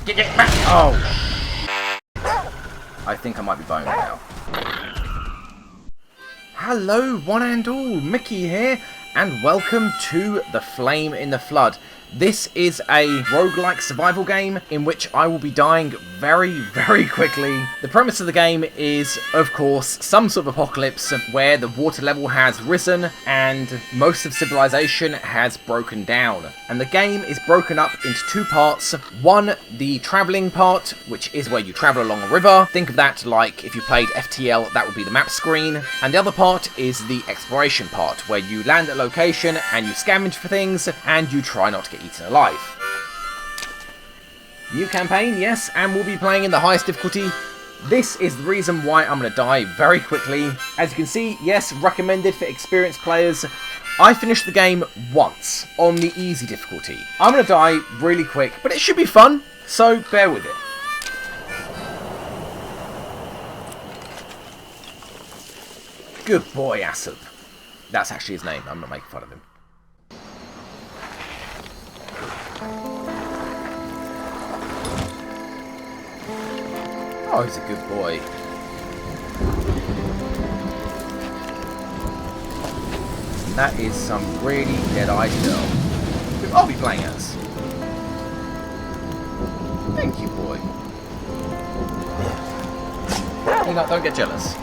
Get back! Oh! I think I might be boned now. Hello, one and all, Mickey here, and welcome to The Flame in the Flood. This is a roguelike survival game in which I will be dying very, very quickly. The premise of the game is, of course, some sort of apocalypse where the water level has risen and most of civilization has broken down. And the game is broken up into two parts. One, the travelling part, which is where you travel along a river. Think of that like if you played FTL, that would be the map screen. And the other part is the exploration part, where you land at a location and you scavenge for things and you try not to get eaten alive. New campaign, yes, and we'll be playing in the highest difficulty. This is the reason why I'm going to die very quickly. As you can see, yes, recommended for experienced players. I finished the game once on the easy difficulty. I'm going to die really quick, but it should be fun, so bear with it. Good boy, Asub. That's actually his name, I'm not making fun of him. Oh, he's a good boy. That is some really dead-eyed girl who I'll be playing as. Thank you, boy. Hang on, don't get jealous.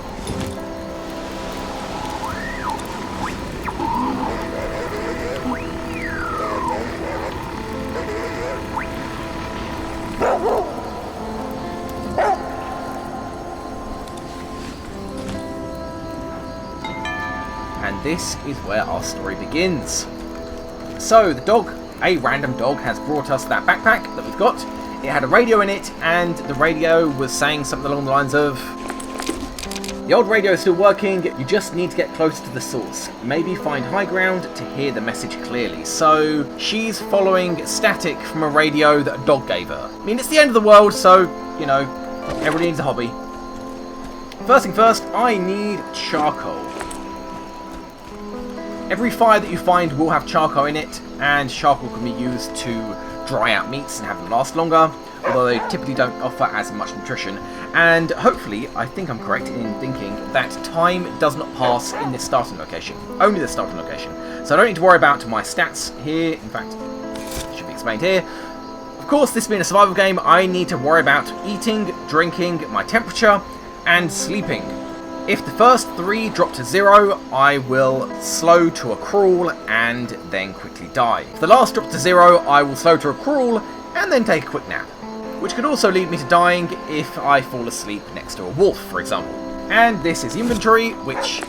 And this is where our story begins. So, the dog, a random dog, has brought us that backpack that we've got. It had a radio in it, and the radio was saying something along the lines of, "The old radio is still working, you just need to get closer to the source. Maybe find high ground to hear the message clearly." So, she's following static from a radio that a dog gave her. I mean, it's the end of the world, so, you know, everybody needs a hobby. First thing first, I need charcoal. Every fire that you find will have charcoal in it, and charcoal can be used to dry out meats and have them last longer, although they typically don't offer as much nutrition. And hopefully, I think I'm correct in thinking that time does not pass in this starting location. Only the starting location. So I don't need to worry about my stats here. In fact, it should be explained here. Of course, this being a survival game, I need to worry about eating, drinking, my temperature, and sleeping. If the first three drop to 0, I will slow to a crawl and then quickly die. If the last drops to 0, I will slow to a crawl and then take a quick nap. Which could also lead me to dying if I fall asleep next to a wolf, for example. And this is inventory, which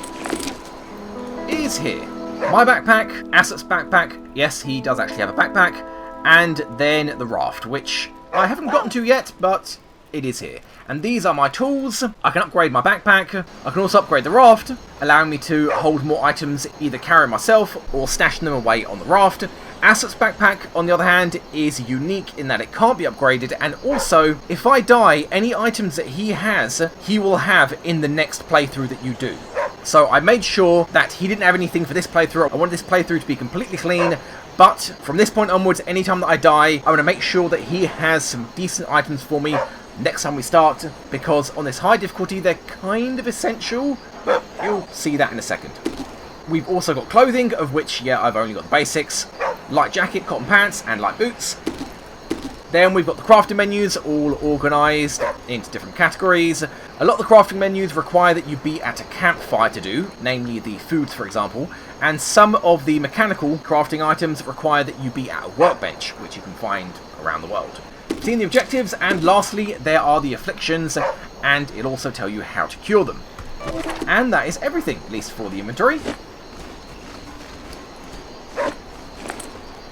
is here. My backpack, Asset's backpack, yes, he does actually have a backpack, and then the raft, which I haven't gotten to yet, but it is here. And these are my tools. I can upgrade my backpack. I can also upgrade the raft, allowing me to hold more items, either carry myself or stash them away on the raft. Asset's backpack, on the other hand, is unique in that it can't be upgraded, and also, if I die, any items that he has, he will have in the next playthrough that you do. So I made sure that he didn't have anything for this playthrough. I wanted this playthrough to be completely clean, but from this point onwards, anytime that I die, I want to make sure that he has some decent items for me next time we start, because on this high difficulty they're kind of essential, but you'll see that in a second. We've also got clothing, of which, yeah, I've only got the basics. Light jacket, cotton pants, and light boots. Then we've got the crafting menus, all organised into different categories. A lot of the crafting menus require that you be at a campfire to do, namely the foods, for example, and some of the mechanical crafting items require that you be at a workbench, which you can find around the world. Seeing the objectives, and lastly, there are the afflictions, and it'll also tell you how to cure them. And that is everything, at least for the inventory.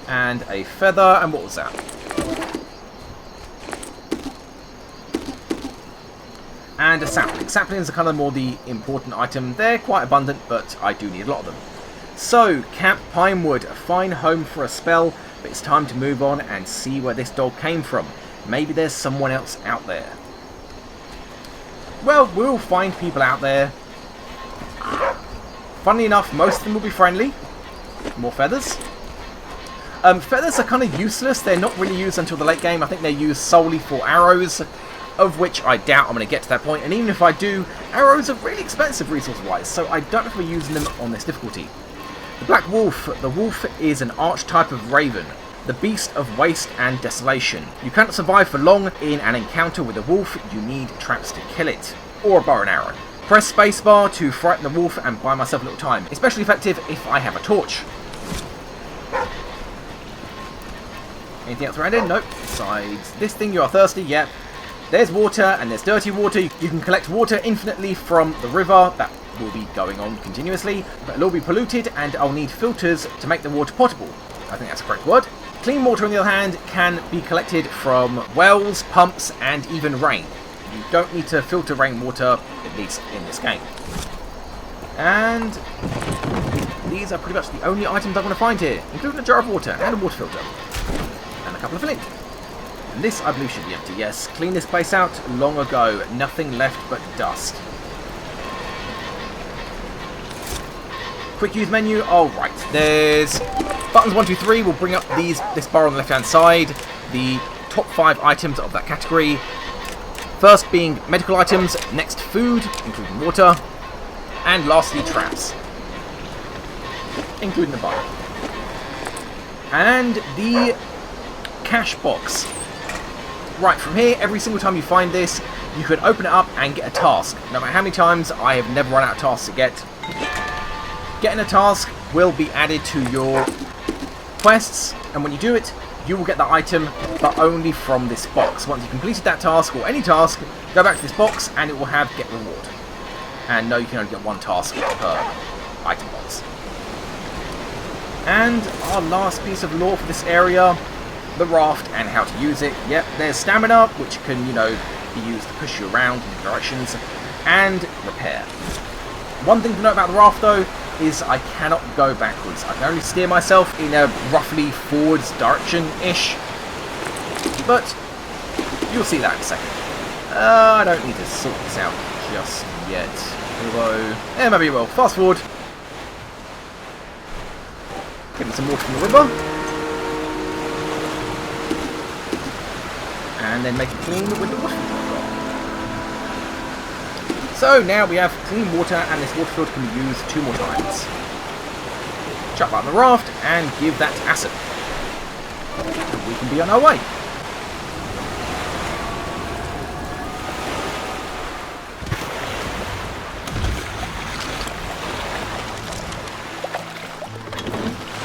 And a feather, and what was that? And a sapling. Saplings are kind of more the important item. They're quite abundant, but I do need a lot of them. So, Camp Pinewood, a fine home for a spell, but it's time to move on and see where this dog came from. Maybe there's someone else out there. Well, we'll find people out there. Funnily enough, most of them will be friendly. More feathers. Feathers are kind of useless. They're not really used until the late game. I think they're used solely for arrows, of which I doubt I'm going to get to that point. And even if I do, arrows are really expensive resource-wise, so I don't know if we're using them on this difficulty. The Black Wolf. The wolf is an archetype of raven, the beast of waste and desolation. You cannot survive for long in an encounter with a wolf. You need traps to kill it, or a bow and arrow. Press spacebar to frighten the wolf and buy myself a little time. Especially effective if I have a torch. Anything else around here? Nope. Besides this thing, you are thirsty. Yep. There's water and there's dirty water. You can collect water infinitely from the river. That will be going on continuously, but it'll all be polluted and I'll need filters to make the water potable. I think that's the correct word. Clean water, on the other hand, can be collected from wells, pumps, and even rain. You don't need to filter rainwater, at least in this game. And these are pretty much the only items I want to find here, including a jar of water and a water filter. And a couple of flint. And this, I believe, should be empty, yes. Cleaned this place out long ago. Nothing left but dust. Quick use menu. Oh, right. There's buttons 1, 2, 3 will bring up this bar on the left-hand side. The top 5 items of that category. First being medical items, next food, including water, and lastly traps, including the bar. And the cash box. Right, from here, every single time you find this, you can open it up and get a task. No matter how many times, I have never run out of tasks to get. Getting a task will be added to your quests, and when you do it, you will get the item, but only from this box. Once you've completed that task, or any task, go back to this box, and it will have get reward. And no, you can only get one task per item box. And our last piece of lore for this area, the raft and how to use it. Yep, there's stamina, which can, you know, be used to push you around in directions, and repair. One thing to note about the raft, though, is I cannot go backwards. I can only steer myself in a roughly forwards direction-ish. But you'll see that in a second. I don't need to sort this out just yet. Although, maybe it will. Fast forward. Give me some water from the river. And then make it clean with the water filter. So now we have clean water, and this water filter can be used 2 more times. Chuck that on the raft and give that to acid. And we can be on our way.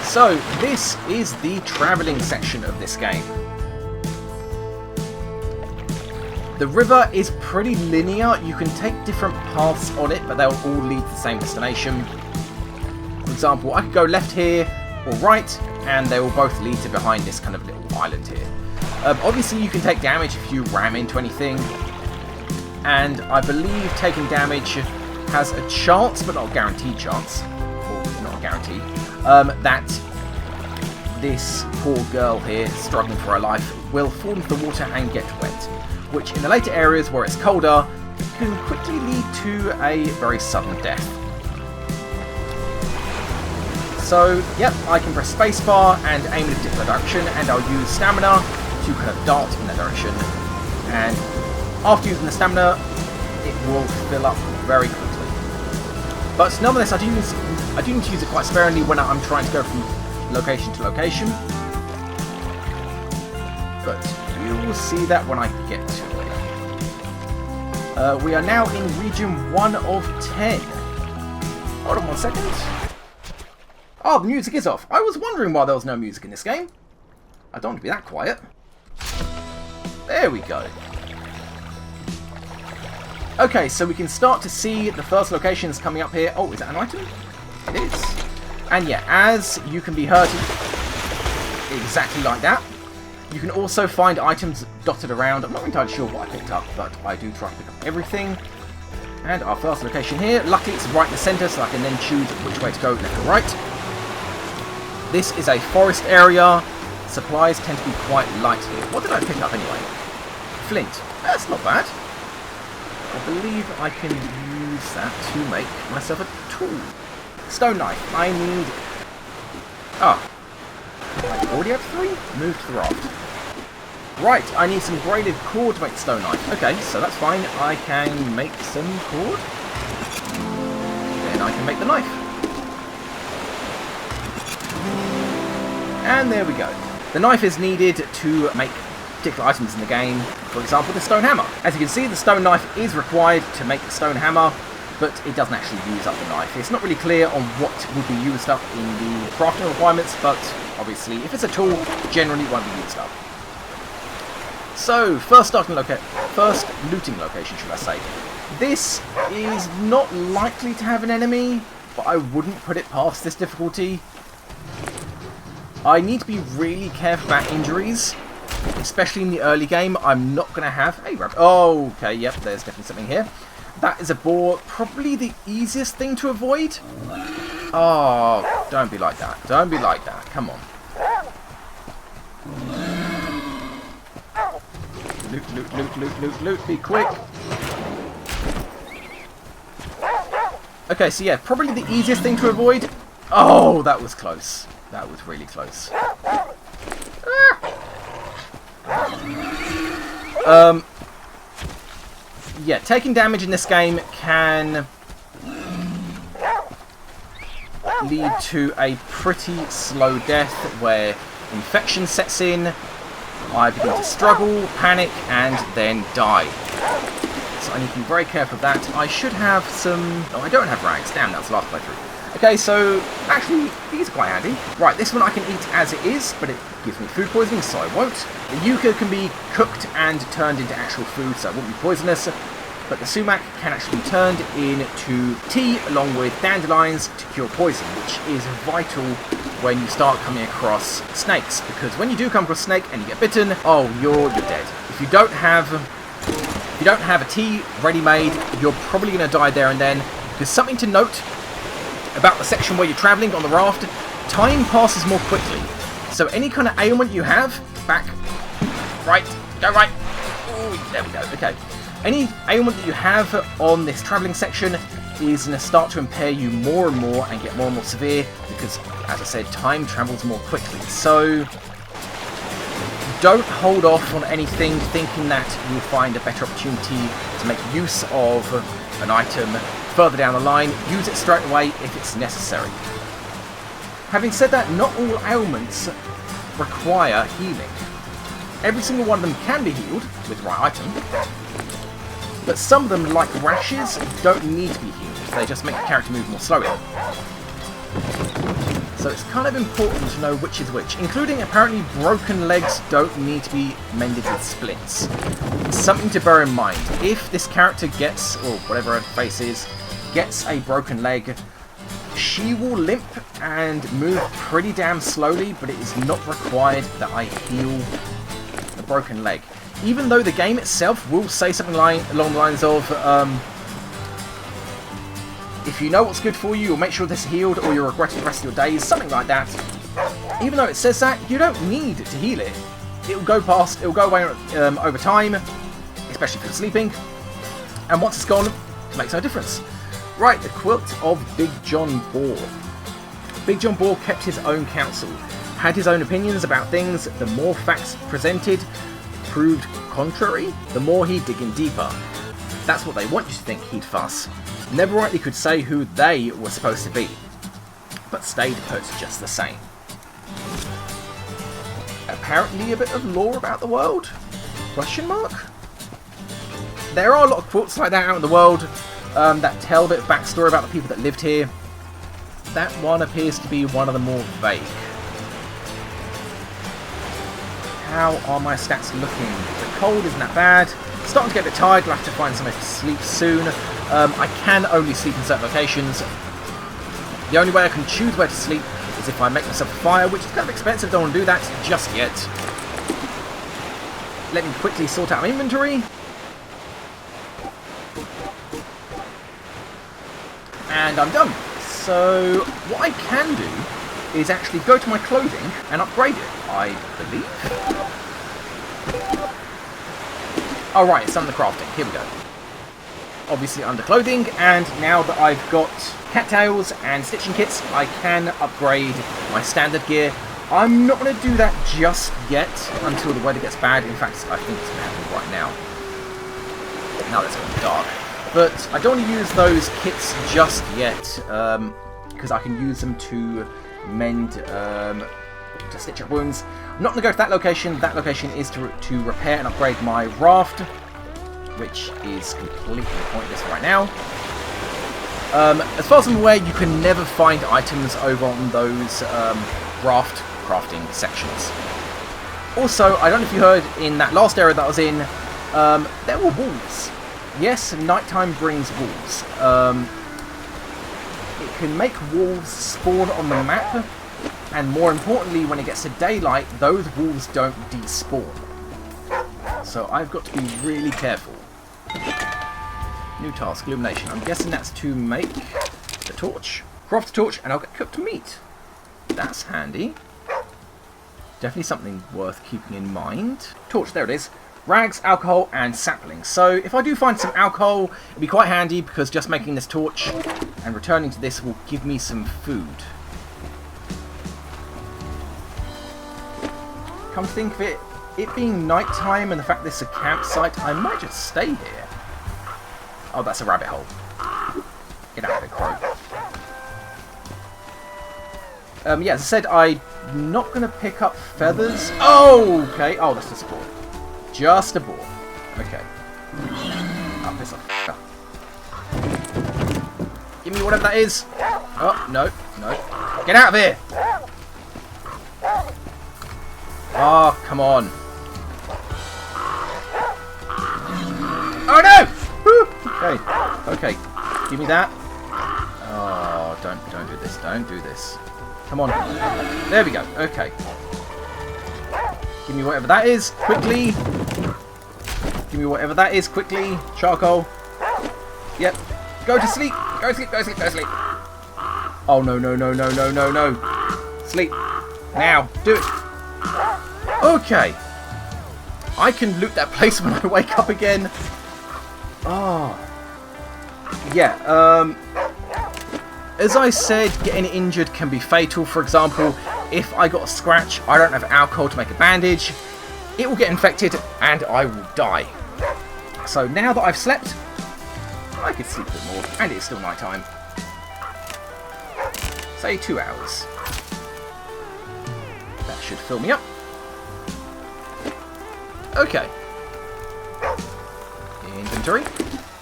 So this is the travelling section of this game. The river is pretty linear. You can take different paths on it, but they'll all lead to the same destination. For example, I could go left here or right, and they will both lead to behind this kind of little island here. Obviously, you can take damage if you ram into anything, and I believe taking damage has a chance, but not a guaranteed chance, or not a guarantee, that this poor girl here, struggling for her life, will fall into the water and get wet, which in the later areas where it's colder can quickly lead to a very sudden death. So, yep, I can press spacebar and aim in a particular direction, and I'll use stamina to kind of dart in that direction. And after using the stamina, it will fill up very quickly. But nonetheless, I do need to use it quite sparingly when I'm trying to go from location to location. But you will see that when I get to it. We are now in region 1 of 10. Hold on 1 second. Oh, the music is off. I was wondering why there was no music in this game. I don't want to be that quiet. There we go. Okay, so we can start to see the first locations coming up here. Oh, is that an item? It is. And yeah, as you can be hurting exactly like that. You can also find items dotted around. I'm not entirely sure what I picked up, but I do try to pick up everything. And our first location here. Luckily, it's right in the centre, so I can then choose which way to go, left or right. This is a forest area. Supplies tend to be quite light here. What did I pick up anyway? Flint. That's not bad. I believe I can use that to make myself a tool. Stone knife. I need... I already have 3? Move to the raft. Right, I need some braided cord to make the stone knife. Okay, so that's fine. I can make some cord. Then I can make the knife. And there we go. The knife is needed to make particular items in the game. For example, the stone hammer. As you can see, the stone knife is required to make the stone hammer, but it doesn't actually use up the knife. It's not really clear on what would be used up in the crafting requirements, but obviously, if it's a tool, generally it won't be used up. So, first looting location, should I say. This is not likely to have an enemy, but I wouldn't put it past this difficulty. I need to be really careful about injuries, especially in the early game. I'm not going to have... Hey, rabbit. Oh, okay, yep, there's definitely something here. That is a boar, probably the easiest thing to avoid. Oh, don't be like that. Don't be like that. Come on. Loot, loot, loot, loot, loot, loot. Be quick. Okay, so yeah, probably the easiest thing to avoid. Oh, that was close. That was really close. Yeah, taking damage in this game can lead to a pretty slow death where infection sets in. I begin to struggle, panic, and then die. So I need to be very careful of that. I should have some... No, I don't have rags. Damn, that was the last playthrough. Okay, so actually, these are quite handy. Right, this one I can eat as it is, but it gives me food poisoning, so I won't. The yucca can be cooked and turned into actual food, so it won't be poisonous. But the sumac can actually be turned into tea along with dandelions to cure poison, which is vital when you start coming across snakes, because when you do come across a snake and you get bitten, oh, you're dead. If you don't have a tea ready-made, you're probably going to die there and then. Because something to note about the section where you're travelling on the raft, time passes more quickly. So any kind of ailment you have, back, right, go right. Ooh, there we go. Okay. Any ailment that you have on this travelling section is going to start to impair you more and get more and more severe because, as I said, time travels more quickly. So don't hold off on anything thinking that you'll find a better opportunity to make use of an item further down the line. Use it straight away if it's necessary. Having said that, not all ailments require healing. Every single one of them can be healed with the right item, but some of them, like rashes, don't need to be healed. They just make the character move more slowly. So it's kind of important to know which is which, including apparently broken legs don't need to be mended with splints. Something to bear in mind. If this character gets, or whatever her face is, gets a broken leg, she will limp and move pretty damn slowly, but it is not required that I heal the broken leg. Even though the game itself will say something along the lines of, if you know what's good for you, you'll make sure this is healed or you'll regret it the rest of your days, something like that. Even though it says that, you don't need to heal it. It'll go away over time, especially if you're sleeping, and once it's gone, it makes no difference. Right, the quilt of Big John Boar. Big John Boar kept his own counsel, had his own opinions about things. The more facts presented proved contrary, the more he'd dig in deeper. That's what they want you to think, he'd fuss. Never rightly could say who they were supposed to be, but stayed put just the same. Apparently a bit of lore about the world? Question mark? There are a lot of quotes like that out in the world that tell a bit of backstory about the people that lived here. That one appears to be one of the more vague. How are my stats looking? The cold isn't that bad. Starting to get a bit tired, I'll have to find somewhere to sleep soon. I can only sleep in certain locations. The only way I can choose where to sleep is if I make myself a fire, which is kind of expensive, don't want to do that just yet. Let me quickly sort out my inventory. And I'm done. So what I can do is actually go to my clothing and upgrade it, I believe. Oh right, it's under crafting. Here we go. Obviously under clothing, and now that I've got cattails and stitching kits, I can upgrade my standard gear I'm not going to do that just yet until the weather gets bad. In fact, I think it's going to happen right now. Now that it's going to be dark. But I don't want to use those kits just yet, because I can use them to mend, to stitch up wounds. I'm not going to go to that location. That location is to repair and upgrade my raft, which is completely pointless right now. As far as I'm aware, you can never find items over on those raft crafting sections. Also, I don't know if you heard in that last area that I was in, there were wolves. Yes, nighttime brings wolves. It can make wolves spawn on the map, and more importantly, when it gets to daylight, those wolves don't despawn. So I've got to be really careful. New task, illumination. I'm guessing that's to make the torch. Craft the torch and I'll get cooked meat. That's handy. Definitely something worth keeping in mind. Torch, there it is. Rags, alcohol, and saplings. So if I do find some alcohol, it'll be quite handy because just making this torch and returning to this will give me some food. Come to think of it, it being nighttime and the fact this is a campsite, I might just stay here. Oh, that's a rabbit hole. Get out of it, crow. Yeah, as I said, I'm not going to pick up feathers. Oh, okay. Oh, that's just a boar. Just a boar. Okay. Oh, piss off. Give me whatever that is. Oh, no. No. Get out of here. Oh, come on. Oh, no! Woo! Okay. Okay. Give me that. Oh, don't do this. Don't do this. Come on. There we go. Okay. Give me whatever that is, quickly. Give me whatever that is, quickly. Charcoal. Yep. Go to sleep. Go to sleep, go to sleep, go to sleep. Oh, no, no, no, no, no, no, no. Sleep. Now. Do it. Okay. I can loot that place when I wake up again. Oh. Yeah, as I said, getting injured can be fatal. For example, if I got a scratch, I don't have alcohol to make a bandage, it will get infected and I will die. So now that I've slept, I could sleep a bit more, and it's still night time. Say 2 hours. That should fill me up. Okay. Inventory.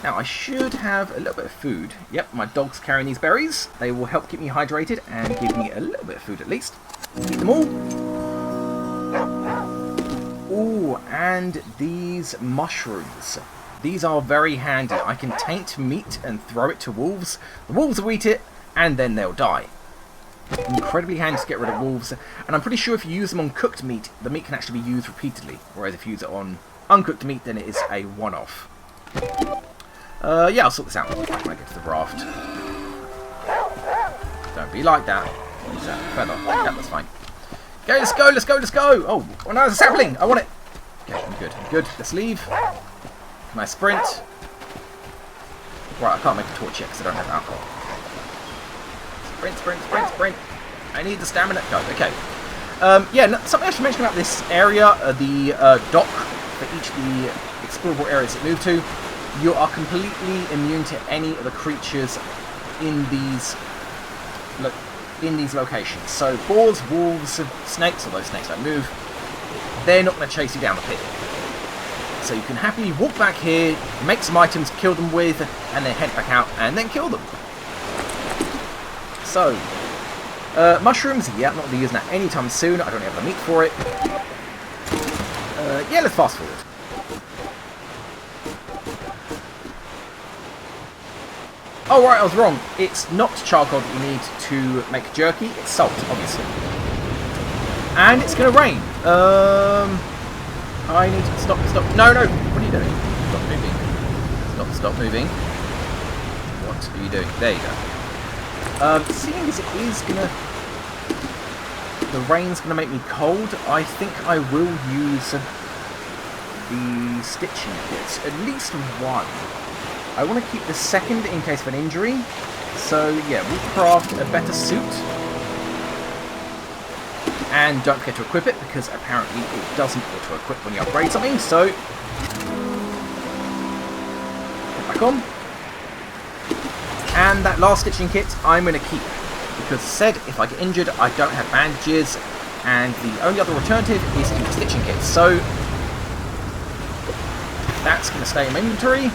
Now, I should have a little bit of food. Yep, my dog's carrying these berries. They will help keep me hydrated and give me a little bit of food at least. Eat them all. Ooh, and these mushrooms. These are very handy. I can taint meat and throw it to wolves. The wolves will eat it, and then they'll die. Incredibly handy to get rid of wolves. And I'm pretty sure if you use them on cooked meat, the meat can actually be used repeatedly. Whereas if you use it on uncooked meat, then it is a one-off. Yeah, I'll sort this out when I get to the raft. Don't be like that. What's that? Feather. Yeah, that's fine. Okay, let's go, let's go, let's go! Oh, no, there's a sapling! I want it! Okay, I'm good, I'm good. Let's leave. Can I sprint? Right, I can't make a torch yet because I don't have alcohol. Sprint, sprint, sprint, sprint. I need the stamina. Go, okay. Yeah, something I should mention about this area, the dock for each of the explorable areas that move to. You are completely immune to any of the creatures in these locations. So boars, wolves, snakes, although snakes don't move, they're not going to chase you down the pit. So you can happily walk back here, make some items, kill them with, and then head back out and then kill them. So, mushrooms, yeah, I'm not going to be using that anytime soon. I don't have the meat for it. Yeah, let's fast forward. Oh, right, I was wrong. It's not charcoal that you need to make jerky. It's salt, obviously. And it's going to rain. I need to stop. No, no. What are you doing? Stop moving. Stop moving. What are you doing? There you go. Seeing as it is going to... The rain's going to make me cold, I think I will use the stitching kits. At least one. I want to keep the second in case of an injury. So, yeah, we'll craft a better suit. And don't forget to equip it, because apparently it doesn't auto-equip when you upgrade something, so... Get back on. And that last stitching kit I'm going to keep, because said if I get injured I don't have bandages, and the only other alternative is to keep the stitching kit, so... That's going to stay in my inventory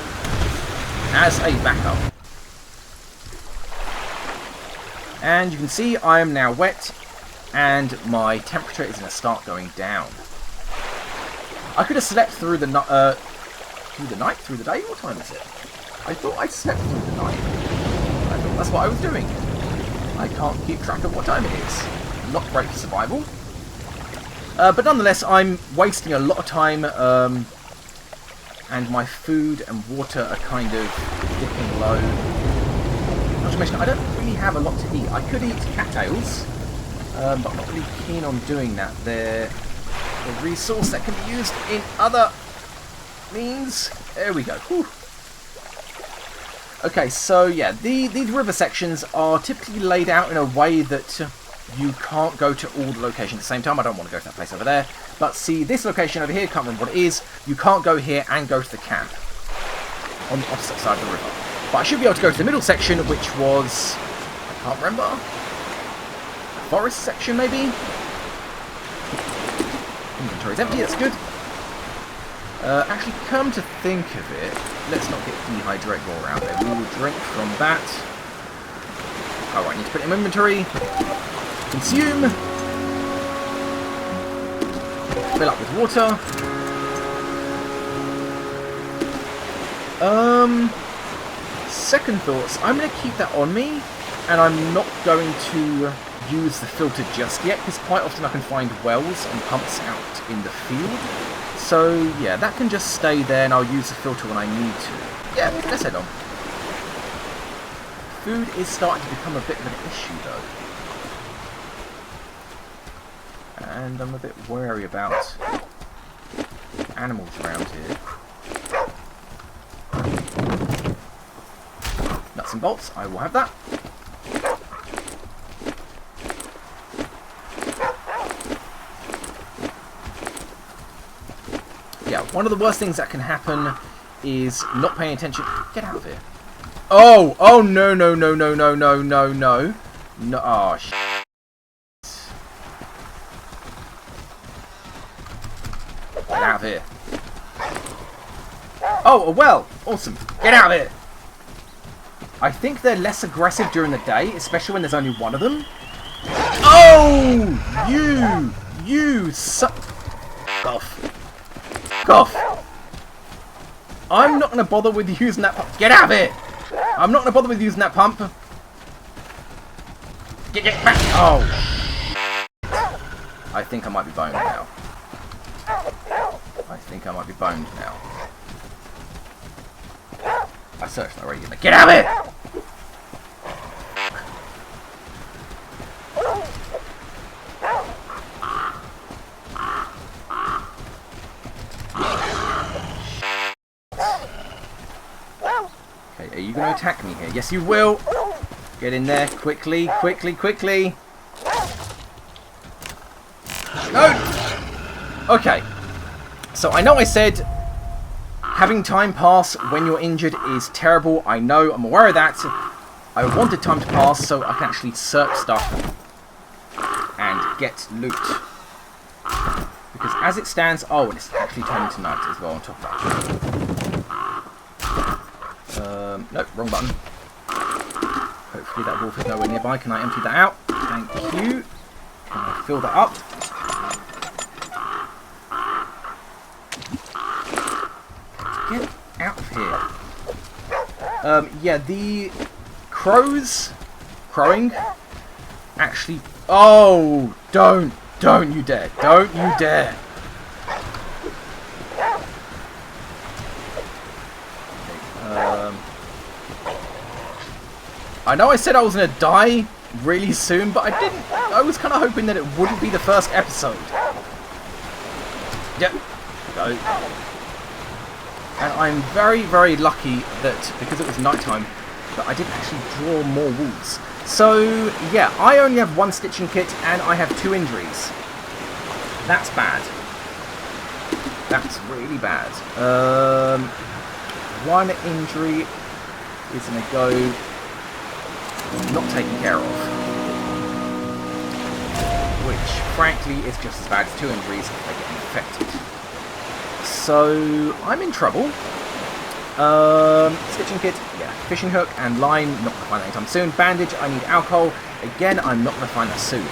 as a backup. And you can see I am now wet, and my temperature is going to start going down. I could have slept through the night, through the day? What time is it? I thought I slept through the night. I thought that's what I was doing. I can't keep track of what time it is. Not great for survival. But nonetheless, I'm wasting a lot of time, and my food and water are kind of dipping low. Not to mention, I don't really have a lot to eat. I could eat cattails, but I'm not really keen on doing that. They're a resource that can be used in other means. There we go. Whew. Okay, so yeah, these river sections are typically laid out in a way that you can't go to all the locations at the same time. I don't want to go to that place over there. But see, this location over here, can't remember what it is. You can't go here and go to the camp on the opposite side of the river. But I should be able to go to the middle section, which was... I can't remember. Forest section, maybe? Inventory's empty, that's good. Actually, come to think of it, let's not get dehydrated while we're out there. We will drink from that. Alright, need to put it in inventory. Consume. Fill up with water. Second thoughts, I'm going to keep that on me, and I'm not going to use the filter just yet, because quite often I can find wells and pumps out in the field. So yeah, that can just stay there, and I'll use the filter when I need to. Yeah, let's head on. Food is starting to become a bit of an issue though. And I'm a bit wary about animals around here. Nuts and bolts, I will have that. Yeah, one of the worst things that can happen is not paying attention. Get out of here. Oh! Oh, no, no, no, no, no, no, no, no. No, oh, shit. Get out of here. Oh, a well! Awesome. Get out of here! I think they're less aggressive during the day, especially when there's only one of them. Oh! You suck. Off. Off. I'm not going to bother with using that pump. Get out of it! I'm not going to bother with using that pump. Get back! Oh. I think I might be boned now. I think I might be boned now. I searched already. Get out of it! Okay, are you going to attack me here? Yes, you will! Get in there, quickly, quickly, quickly! No! Okay, so I know I said having time pass when you're injured is terrible. I know, I'm aware of that. I wanted time to pass so I can actually search stuff and get loot. Because as it stands... Oh, and it's actually turning to night as well on top of that. Nope, wrong button. Hopefully that wolf is nowhere nearby. Can I empty that out? Thank you. Can I fill that up? Get out of here. Yeah, the crows crowing actually... Oh, don't you dare. Don't you dare. I know I said I was going to die really soon, but I didn't. I was kind of hoping that it wouldn't be the first episode. Yep. Go. And I'm very, very lucky that, because it was nighttime, that I didn't actually draw more wolves. So, yeah, I only have one stitching kit, and I have 2 injuries. That's bad. That's really bad. 1 injury is going to go not taken care of. Which, frankly, is just as bad as 2 injuries if they get infected. So, I'm in trouble. Stitching kit, yeah. Fishing hook and line, not going to find that anytime soon. Bandage, I need alcohol. Again, I'm not going to find that soon.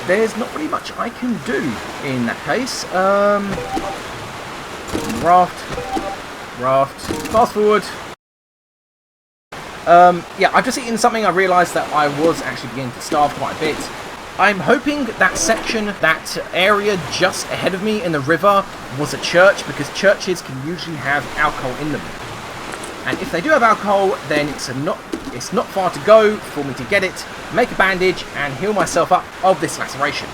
There's not really much I can do in that case. Raft. Fast forward. Yeah, I've just eaten something. I realised that I was actually beginning to starve quite a bit. I'm hoping that section, that area just ahead of me in the river was a church, because churches can usually have alcohol in them. And if they do have alcohol, then it's not far to go for me to get it, make a bandage, and heal myself up of this laceration.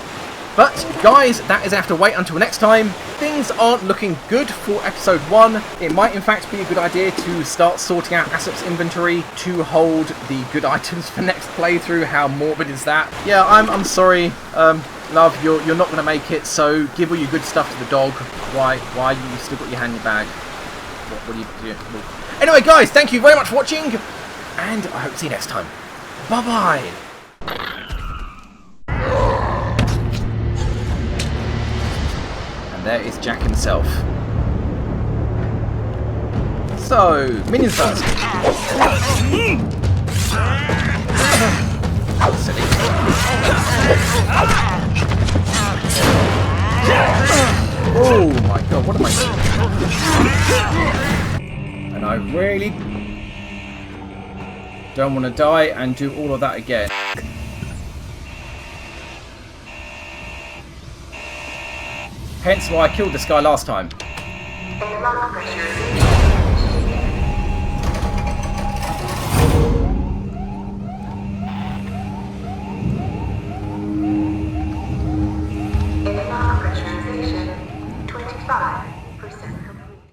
But, guys, that is going to have to wait until next time. Things aren't looking good for episode 1. It might, in fact, be a good idea to start sorting out Asap's inventory to hold the good items for next playthrough. How morbid is that? Yeah, I'm sorry, love, you're not going to make it, so give all your good stuff to the dog. Why you still got your hand in your bag? What do you do? Anyway, guys, thank you very much for watching, and I hope to see you next time. Bye-bye! And there is Jack himself. So, minions first. Silly. Oh my god, what am I doing? And I really don't want to die and do all of that again. Hence why I killed this guy last time.